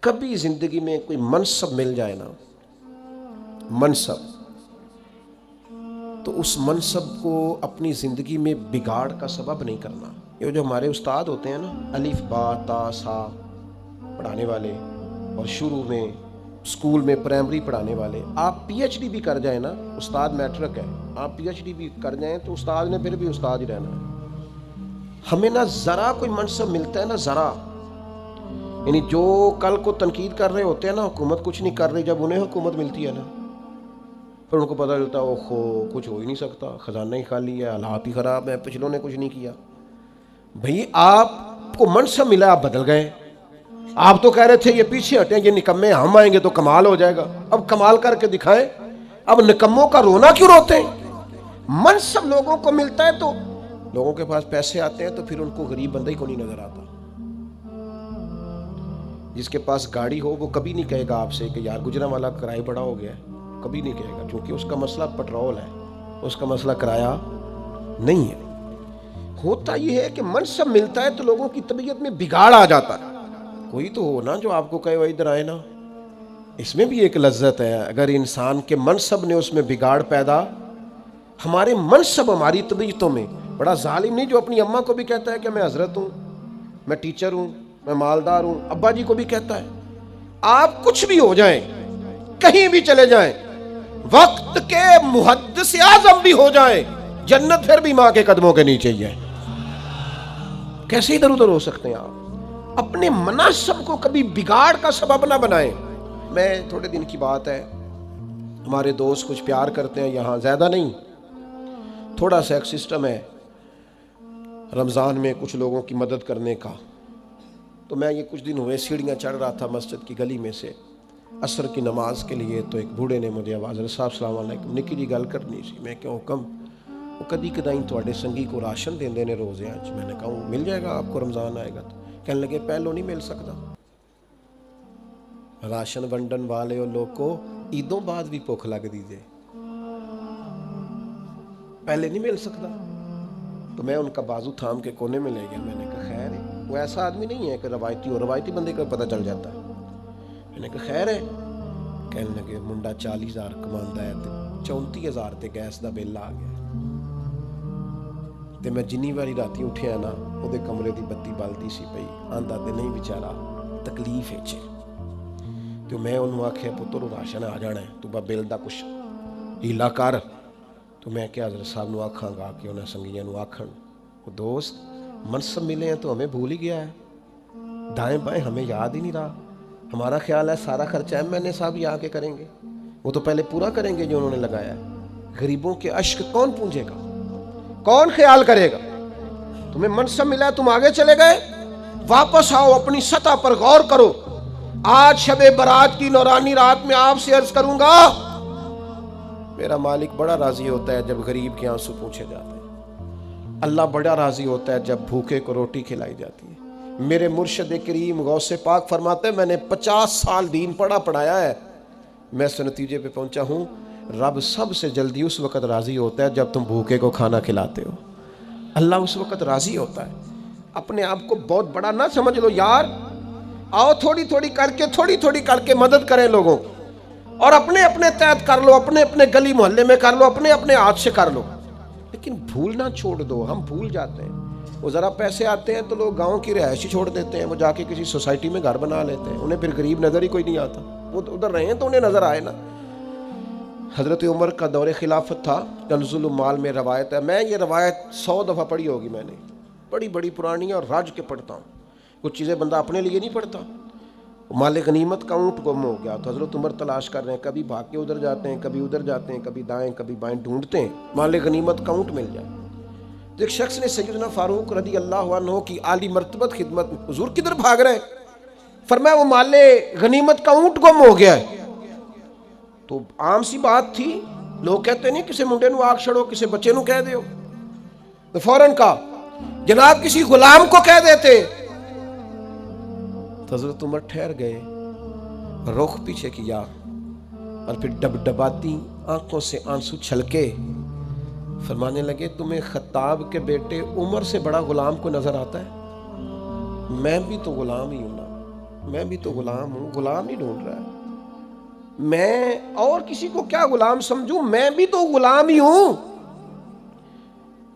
کبھی زندگی میں کوئی منصب مل جائے نا، منصب، تو اس منصب کو اپنی زندگی میں بگاڑ کا سبب نہیں کرنا۔ یہ جو ہمارے استاد ہوتے ہیں نا، الف با تا سا پڑھانے والے، اور شروع میں اسکول میں پرائمری پڑھانے والے، آپ پی ایچ ڈی بھی کر جائیں نا، استاد میٹرک ہے، آپ پی ایچ ڈی بھی کر جائیں تو استاد نے پھر بھی استاد ہی رہنا ہے۔ ہمیں نہ ذرا کوئی منصب ملتا ہے، نہ ذرا، یعنی جو کل کو تنقید کر رہے ہوتے ہیں نا، حکومت کچھ نہیں کر رہی، جب انہیں حکومت ملتی ہے نا، پھر ان کو پتہ چلتا ہے اوہو کچھ ہو ہی نہیں سکتا، خزانہ ہی خالی ہے، حالات ہی خراب ہیں، پچھلوں نے کچھ نہیں کیا۔ بھئی آپ کو منصب ملا، آپ بدل گئے۔ آپ تو کہہ رہے تھے یہ پیچھے ہٹیں، یہ نکمے، ہم آئیں گے تو کمال ہو جائے گا، اب کمال کر کے دکھائیں۔ اب نکموں کا رونا کیوں روتے ہیں؟ منصب لوگوں کو ملتا ہے تو لوگوں کے پاس پیسے آتے ہیں تو پھر ان کو غریب بندہ ہی کو نہیں نظر آتا۔ جس کے پاس گاڑی ہو وہ کبھی نہیں کہے گا آپ سے کہ یار گجرانوالہ کرایہ بڑا ہو گیا ہے، کبھی نہیں کہے گا، کیونکہ اس کا مسئلہ پٹرول ہے، اس کا مسئلہ کرایہ نہیں ہے۔ ہوتا یہ ہے کہ منصب ملتا ہے تو لوگوں کی طبیعت میں بگاڑ آ جاتا ہے۔ کوئی تو ہو نا جو آپ کو کہے وہ ادھر آئے نا، اس میں بھی ایک لذت ہے۔ اگر انسان کے منصب نے اس میں بگاڑ پیدا، ہمارے منصب ہماری طبیعتوں میں، بڑا ظالم نہیں جو اپنی اماں کو بھی کہتا ہے کہ میں حضرت ہوں، میں ٹیچر ہوں، میں مالدار ہوں، ابا جی کو بھی کہتا ہے۔ آپ کچھ بھی ہو جائیں، کہیں بھی چلے جائیں، وقت کے محدث اعظم بھی ہو جائیں، جنت پھر بھی ماں کے قدموں کے نیچے ہی ہے۔ کیسے ادھر ادھر ہو سکتے ہیں آپ؟ اپنے مناصب کو کبھی بگاڑ کا سبب نہ بنائیں۔ میں تھوڑے دن کی بات ہے، ہمارے دوست کچھ پیار کرتے ہیں یہاں، زیادہ نہیں، تھوڑا سا ایک سسٹم ہے رمضان میں کچھ لوگوں کی مدد کرنے کا۔ تو میں یہ کچھ دن ہوئے سیڑھیاں چڑھ رہا تھا مسجد کی گلی میں سے عصر کی نماز کے لیے، تو ایک بوڑھے نے مجھے آواز، صاحب السلام علیکم، نکی جی گل کرنی سی۔ میں کیا حکم؟ وہ کدی کدائیں تھوڑے سنگی کو راشن دیندے نے روزے آج۔ میں نے کہا وہ مل جائے گا آپ کو، رمضان آئے گا تو۔ کہنے لگے پہلو نہیں مل سکتا، راشن ونڈن والے اور لوگ کو عیدوں بعد بھی بھوک لگ دیجئے، پہلے نہیں مل سکتا۔ تو میں ان کا بازو تھام کے کونے میں لے گیا، میں نے کہا خیر ہے، وہ ایسا آدمی نہیں ہے کہ روایتی ہو، روایتی بندے کا پتہ چل جاتا ہے۔ میں نے کہا خیر ہے؟ کہنے لگے منڈا 40,000 کماندا ہے، 34,000 تے گیس دا بل آ گیا تے میں جنی واری راتی اٹھیا نا، وہ دے کمرے دی بتی بلدی سی پئی، آندا تے نہیں بیچارہ تکلیف ہے چھے۔ تو میں انہوں آکھیا پتر راشن آ جانا ہے، تو با بل دا کچھ ہیلا کر۔ تو میں کیا حضرت صاحب نو آکھاں گا کہ انہیں سنگیاں نو آکھن، وہ دوست منصب ملے ہیں تو ہمیں بھول ہی گیا ہے، دائیں بائیں ہمیں یاد ہی نہیں رہا۔ ہمارا خیال ہے سارا خرچہ ایم این اے صاحب ہی آ کے کریں گے، وہ تو پہلے پورا کریں گے جو انہوں نے لگایا ہے۔ غریبوں کے اشک کون پونجے گا، کون خیال کرے گا؟ تمہیں منصب ملا ہے، تم آگے چلے گئے، واپس آؤ، اپنی سطح پر غور کرو۔ آج شب برات کی نورانی رات میں آپ سے عرض کروں گا، میرا مالک بڑا راضی ہوتا ہے جب غریب کے آنسو پوچھے جاتے ہیں، اللہ بڑا راضی ہوتا ہے جب بھوکے کو روٹی کھلائی جاتی ہے۔ میرے مرشد کریم غوث پاک فرماتے ہیں میں نے 50 سال دین پڑھایا ہے، میں اس نتیجے پہ پہنچا ہوں، رب سب سے جلدی اس وقت راضی ہوتا ہے جب تم بھوکے کو کھانا کھلاتے ہو۔ اللہ اس وقت راضی ہوتا ہے۔ اپنے آپ کو بہت بڑا نہ سمجھ لو یار، آؤ تھوڑی تھوڑی کر کے مدد کریں لوگوں، اور اپنے اپنے تحت کر لو، اپنے اپنے گلی محلے میں کر لو، اپنے اپنے ہاتھ سے کر لو، لیکن بھولنا چھوڑ دو۔ ہم بھول جاتے ہیں، وہ ذرا پیسے آتے ہیں تو لوگ گاؤں کی رہائشی چھوڑ دیتے ہیں، وہ جا کے کسی سوسائٹی میں گھر بنا لیتے ہیں، انہیں پھر غریب نظر ہی کوئی نہیں آتا، وہ ادھر رہے ہیں تو انہیں نظر آئے نا۔ حضرت عمر کا دور خلافت تھا، کنز المال میں روایت ہے، میں یہ روایت 100 دفعہ پڑھی ہوگی میں نے، بڑی پرانی ہے اور راج کے پڑھتا ہوں، کچھ چیزیں بندہ اپنے لیے نہیں پڑھتا۔ مال غنیمت کا اونٹ گم ہو گیا تو حضرت عمر تلاش کر رہے ہیں، کبھی بھاگ کے ادھر جاتے ہیں، کبھی ادھر جاتے ہیں، کبھی دائیں کبھی بائیں ڈھونڈتے ہیں مال غنیمت کا اونٹ مل جائے۔ ایک شخص نے سیدنا فاروق رضی اللہ عنہ کی عالی مرتبت خدمت، حضور کدھر بھاگ رہے ہیں؟ فرمایا وہ مال غنیمت کا اونٹ گم ہو گیا ہے۔ تو عام سی بات تھی، لوگ کہتے نہیں کسی منڈے نو آگ چھڑو، کسی بچے نو کہہ دیو، تو فوراً کہا جناب کسی غلام کو کہہ دیتے۔ تو حضرت عمر ٹھہر گئے، رخ پیچھے کیا، اور پھر ڈبڈباتی آنکھوں سے آنسو چھلکے فرمانے لگے تمہیں خطاب کے بیٹے عمر سے بڑا غلام کو نظر آتا ہے؟ میں بھی تو غلام ہی ہوں نا، میں بھی تو غلام ہوں، غلام ہی ڈھونڈ رہا ہے. میں اور کسی کو کیا غلام سمجھوں، میں بھی تو غلام ہی ہوں.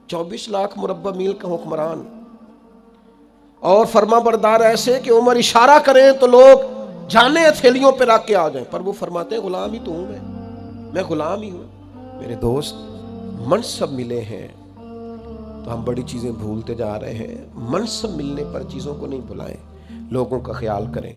24 لاکھ مربع میل کا حکمران اور فرما بردار ایسے کہ عمر اشارہ کریں تو لوگ جانے ہتھیلیوں پہ رکھ کے آ جائیں، پر وہ فرماتے ہیں غلام ہی تو ہوں میں غلام ہی ہوں. میرے دوست، منصب ملے ہیں تو ہم بڑی چیزیں بھولتے جا رہے ہیں. منصب ملنے پر چیزوں کو نہیں بھلائیں، لوگوں کا خیال کریں.